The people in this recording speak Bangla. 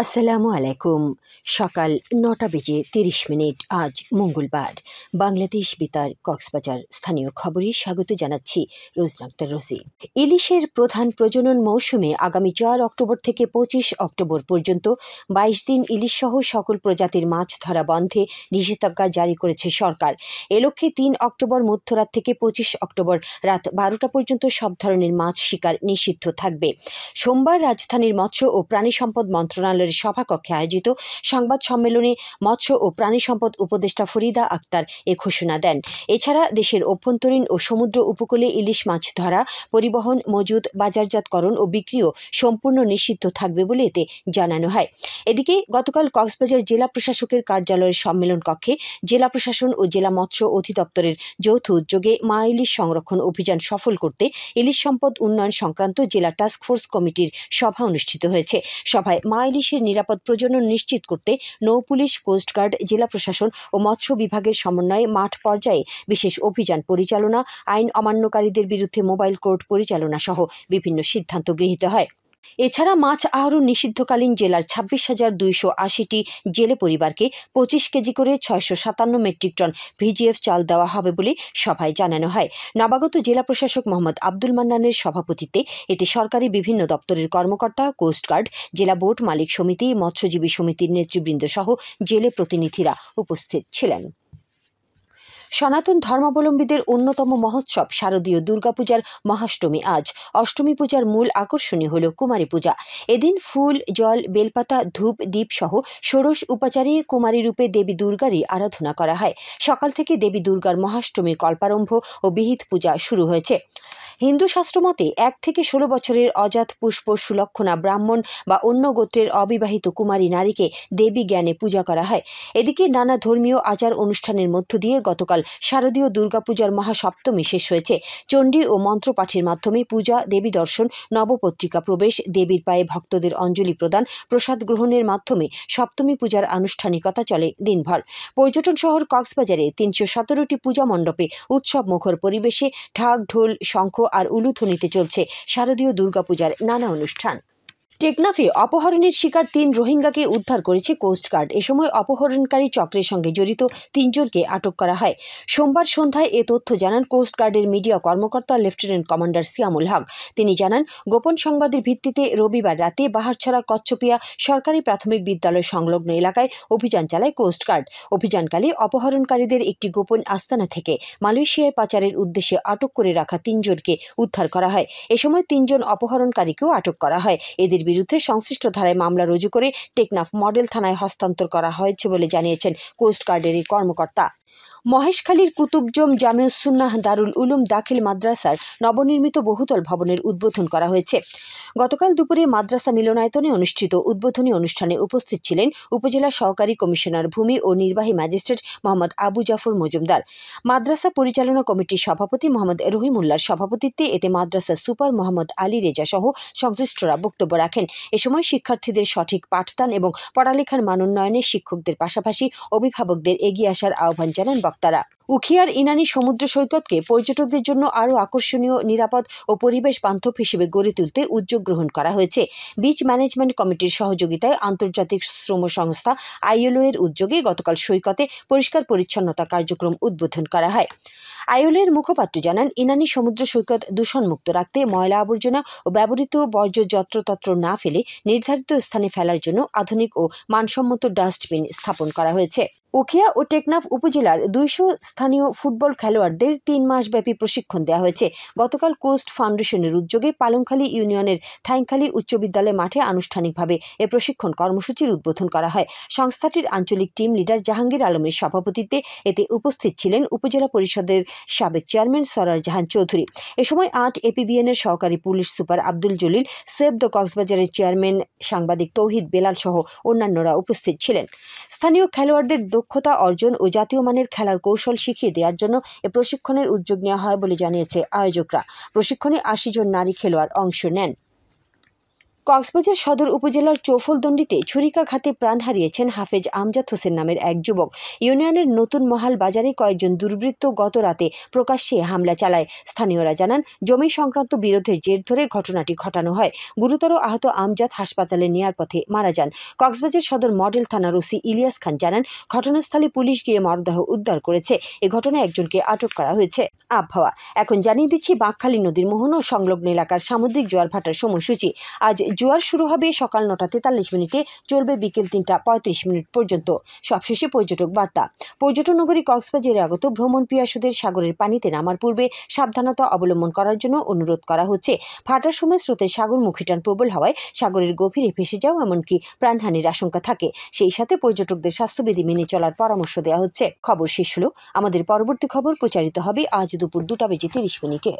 আসসালামু আলাইকুম। সকাল ৯টা বেজে ৩০ মিনিট। আজ মঙ্গলবার। বাংলাদেশ বেতার কক্সবাজার স্থানীয় খবরে স্বাগত জানাচ্ছি রোজনা আক্তার রোজি। ইলিশের প্রধান প্রজনন মৌসুমে আগামী ৪ অক্টোবর থেকে ২৫ অক্টোবর পর্যন্ত ২২ দিন ইলিশসহ সকল প্রজাতির মাছ ধরা বন্ধে নিষেধাজ্ঞা জারি করেছে সরকার। এ লক্ষ্যে ৩ অক্টোবর মধ্যরাত থেকে ২৫ অক্টোবর রাত ১২টা পর্যন্ত সব ধরনের মাছ শিকার নিষিদ্ধ থাকবে। সোমবার রাজধানীর মৎস্য ও প্রাণী সম্পদ মন্ত্রণালয়ের সভাকক্ষে আয়োজিত সংবাদ সম্মেলনে মৎস্য ও প্রাণী সম্পদ উপদেষ্টা ফরিদা আক্তার এ ঘোষণা দেন। এছাড়া দেশের অভ্যন্তরীণ ও সমুদ্র উপকূলে ইলিশ মাছ ধরা, পরিবহন, মজুদ, বাজারজাতকরণ ও বিক্রিও সম্পূর্ণ নিষিদ্ধ থাকবে বলে এতে জানানো হয়। এদিকে গতকাল কক্সবাজার জেলা প্রশাসকের কার্যালয়ের সম্মেলন কক্ষে জেলা প্রশাসন ও জেলা মৎস্য অধিদপ্তরের যৌথ উদ্যোগে মা ইলিশ সংরক্ষণ অভিযান সফল করতে ইলিশ সম্পদ উন্নয়ন সংক্রান্ত জেলা টাস্কফোর্স কমিটির সভা অনুষ্ঠিত হয়েছে। সভায় মা ইলিশের নিরাপদ প্রজনন নিশ্চিত করতে নৌপুলিশ, কোস্টগার্ড, জেলা প্রশাসন ও মৎস্য বিভাগের সমন্বয়ে মাঠ পর্যায়ে বিশেষ অভিযান পরিচালনা, আইন অমান্যকারীদের বিরুদ্ধে মোবাইল কোর্ট পরিচালনা সহ বিভিন্ন সিদ্ধান্ত গৃহীত হয়। এছাড়া মাছ আহরণ নিষিদ্ধকালীন জেলার ২৬,২৮০টি জেলে পরিবারকে ২৫ কেজি করে ৬৫৭ মেট্রিক টন ভিজিএফ চাল দেওয়া হবে বলে সভায় জানানো হয়। নবাগত জেলা প্রশাসক মোহাম্মদ আব্দুল মান্নানের সভাপতিত্বে এতে সরকারি বিভিন্ন দপ্তরের কর্মকর্তা, কোস্টগার্ড, জেলা বোট মালিক সমিতি, মৎস্যজীবী সমিতির নেতৃবৃন্দ সহ জেলে প্রতিনিধিরা উপস্থিত ছিলেন। সনাতন ধর্মাবলম্বীদের অন্যতম মহোৎসব শারদীয় দুর্গাপূজার মহাষ্টমী আজ। অষ্টমী পূজার মূল আকর্ষণই হল কুমারী পূজা। এদিন ফুল, জল, বেলপাতা, ধূপ, দ্বীপ সহ ষোড়শ উপাচারে কুমারী রূপে দেবী দুর্গারই আরাধনা করা হয়। সকাল থেকে দেবী দুর্গার মহাষ্টমী কল্পারম্ভ ও বিহিত পূজা শুরু হয়েছে। হিন্দু শাস্ত্রমতে ১ থেকে ১৬ বছরের অজাত পুষ্প সুলক্ষণা ব্রাহ্মণ বা অন্য গোত্রের অবিবাহিত কুমারী নারীকে দেবী জ্ঞানে পূজা করা হয়। এদিকে নানা ধর্মীয় আচার অনুষ্ঠানের মধ্য দিয়ে গতকাল শারদীয় দুর্গাপূজার মহাসপ্তমী শেষ হয়েছে। চণ্ডী ও মন্ত্রপাঠের মাধ্যমে পূজা, দেবী দর্শন, নবপত্রিকা প্রবেশ, দেবীর পায়ে ভক্তদের অঞ্জলি প্রদান, প্রসাদ গ্রহণের মাধ্যমে সপ্তমী পূজার আনুষ্ঠানিকতা চলে দিনভর। পর্যটন শহর কক্সবাজারে ৩১৭টি পূজা মণ্ডপে উৎসব মুখর পরিবেশে ঢাক, ঢোল, শঙ্খ আর উলুধ্বনিতে চলছে শারদীয় দুর্গাপূজার নানা অনুষ্ঠান। টেকনাফে অপহরণের শিকার ৩ রোহিঙ্গাকে উদ্ধার করেছে কোস্টগার্ড। এ সময় অপহরণকারী চক্রের সঙ্গে জড়িত ৩ জনকে আটক করা হয়। সোমবার সন্ধ্যায় এ তথ্য জানান কোস্টগার্ডের মিডিয়া কর্মকর্তা লেফটেন্যান্ট কমান্ডার সিয়ামুল হক। তিনি জানান, গোপন সংবাদের ভিত্তিতে রবিবার রাতে বাহারছড়া কচ্ছপিয়া সরকারি প্রাথমিক বিদ্যালয় সংলগ্ন এলাকায় অভিযান চালায় কোস্টগার্ড। অভিযানকালে অপহরণকারীদের একটি গোপন আস্তানা থেকে মালয়েশিয়ায় পাচারের উদ্দেশ্যে আটক করে রাখা ৩ জনকে উদ্ধার করা হয়। এ সময় ৩ জন অপহরণকারীকেও আটক করা হয়। এদের বিরুদ্ধে সংশ্লিষ্ট ধারায় মামলা রুজু করে টেকনাফ মডেল থানায় হস্তান্তর করা হয়েছে বলে জানিয়েছেন কোস্টগার্ডের এই কর্মকর্তা। মহেশখালীর কুতুবজম জামেউস-সুন্নাহ দারুল উলুম দাখিল মাদ্রাসার নবনির্মিত বহুতল ভবনের উদ্বোধন করা হয়েছে। গতকাল দুপুরে মাদ্রাসা মিলনায়তনে অনুষ্ঠিত উদ্বোধনী অনুষ্ঠানে উপস্থিত ছিলেন উপজেলা সহকারী কমিশনার ভূমি ও নির্বাহী ম্যাজিস্ট্রেট মোহাম্মদ আবু জাফর মজুমদার। মাদ্রাসা পরিচালনা কমিটির সভাপতি মোহাম্মদ রহিমুল্লাহর সভাপতিত্বে এতে মাদ্রাসা সুপার মোহাম্মদ আলী রেজা সহ সংশ্লিষ্টরা বক্তব্য রাখেন। এ সময় শিক্ষার্থীদের সঠিক পাঠদান এবং পড়ালেখার মান উন্নয়নে শিক্ষকদের পাশাপাশি অভিভাবকদের এগিয়ে আসার আহ্বান জানান বক্তারা। উখিয়ার ইনানী সমুদ্র সৈকতকে পর্যটকদের জন্য আরও আকর্ষণীয়, নিরাপদ ও পরিবেশ বান্ধব হিসেবে গড়ে তুলতে উদ্যোগ গ্রহণ করা হয়েছে। বিচ ম্যানেজমেন্ট কমিটির সহযোগিতায় আন্তর্জাতিক শ্রম সংস্থা ILO এর উদ্যোগে গতকাল সৈকতে পরিষ্কার পরিচ্ছন্নতা কার্যক্রম উদ্বোধন করা হয়। ILO এর মুখপাত্র জানান, ইনানী সমুদ্র সৈকত দূষণমুক্ত রাখতে ময়লা আবর্জনা ও ব্যবহৃত বর্জ্য যত্রতত্র না ফেলে নির্ধারিত স্থানে ফেলার জন্য আধুনিক ও মানসম্মত ডাস্টবিন স্থাপন করা হয়েছে। উখিয়া ও টেকনাফ উপজেলার ২০০ স্থানীয় ফুটবল খেলোয়াড়দের ৩ মাসব্যাপী প্রশিক্ষণ দেওয়া হয়েছে। গতকাল কোস্ট ফাউন্ডেশনের উদ্যোগে পালংখালী ইউনিয়নের থাইংখালী উচ্চ বিদ্যালয় মাঠে আনুষ্ঠানিকভাবে এ প্রশিক্ষণ কর্মসূচির উদ্বোধন করা হয়। সংস্থাটির আঞ্চলিক টিম লিডার জাহাঙ্গীর আলমের সভাপতিত্বে এতে উপস্থিত ছিলেন উপজেলা পরিষদের সাবেক চেয়ারম্যান সরার জাহান চৌধুরী। এ সময় ৮ APBN এর সহকারী police super Abdul Jalil, save the কক্সবাজারের চেয়ারম্যান সাংবাদিক তৌহিদ বেলাল সহ অন্যান্যরা উপস্থিত ছিলেন। স্থানীয় খেলোয়াড়দের দক্ষতা অর্জন ও জাতীয় মানের খেলার কৌশল শিখিয়ে দেওয়ার জন্য এ প্রশিক্ষণের উদ্যোগ নেওয়া হয় বলে জানিয়েছে আয়োজকরা। প্রশিক্ষণে ৮০ জন নারী খেলোয়াড় অংশ নেন। কক্সবাজার সদর উপজেলার চৌফলদণ্ডিতে ছুরিকাঘাতে প্রাণ হারিয়েছেন হাফেজ আমজাদ হোসেন নামের এক যুবক। ইউনিয়নের নতুন মহাল বাজারে কয়েকজন দুর্বৃত্ত গত রাতে প্রকাশ্যে হামলা চালায়। স্থানীয়রা জানান, জমি সংক্রান্ত বিরোধের জের ধরে ঘটনাটি ঘটানো হয়। গুরুতর আহত আমজাদ হাসপাতালে নেয়ার পথে মারা যান। কক্সবাজার সদর মডেল থানার ওসি ইলিয়াস খান জানান, ঘটনাস্থলে পুলিশ গিয়ে মরদেহ উদ্ধার করেছে। এ ঘটনায় একজনকে আটক করা হয়েছে। আবহাওয়া এখন জানিয়ে দিচ্ছি বাঁকখালী নদীর মোহনা ও সংলগ্ন এলাকার সামুদ্রিক জোয়ার ভাটার সময়সূচি। আজ জোয়ার শুরু হবে সকাল 9:43 চলবে বিকেল 3:35 পর্যন্ত। সবশেষে পর্যটক বার্তা। পর্যটন নগরী কক্সবাজারে আগত ভ্রমণ পিয়াসুদের সাগরের পানিতে নামার পূর্বে সাবধানতা অবলম্বন করার জন্য অনুরোধ করা হচ্ছে। ভাটার সময় স্রোতের সাগরমুখী টান প্রবল হওয়ায় সাগরের গভীরে ভেসে যাওয়া এমনকি প্রাণহানির আশঙ্কা থাকে। সেই সাথে পর্যটকদের স্বাস্থ্যবিধি মেনে চলার পরামর্শ দেওয়া হচ্ছে। খবর শেষ হলো। আমাদের পরবর্তী খবর প্রচারিত হবে আজ দুপুর 2:30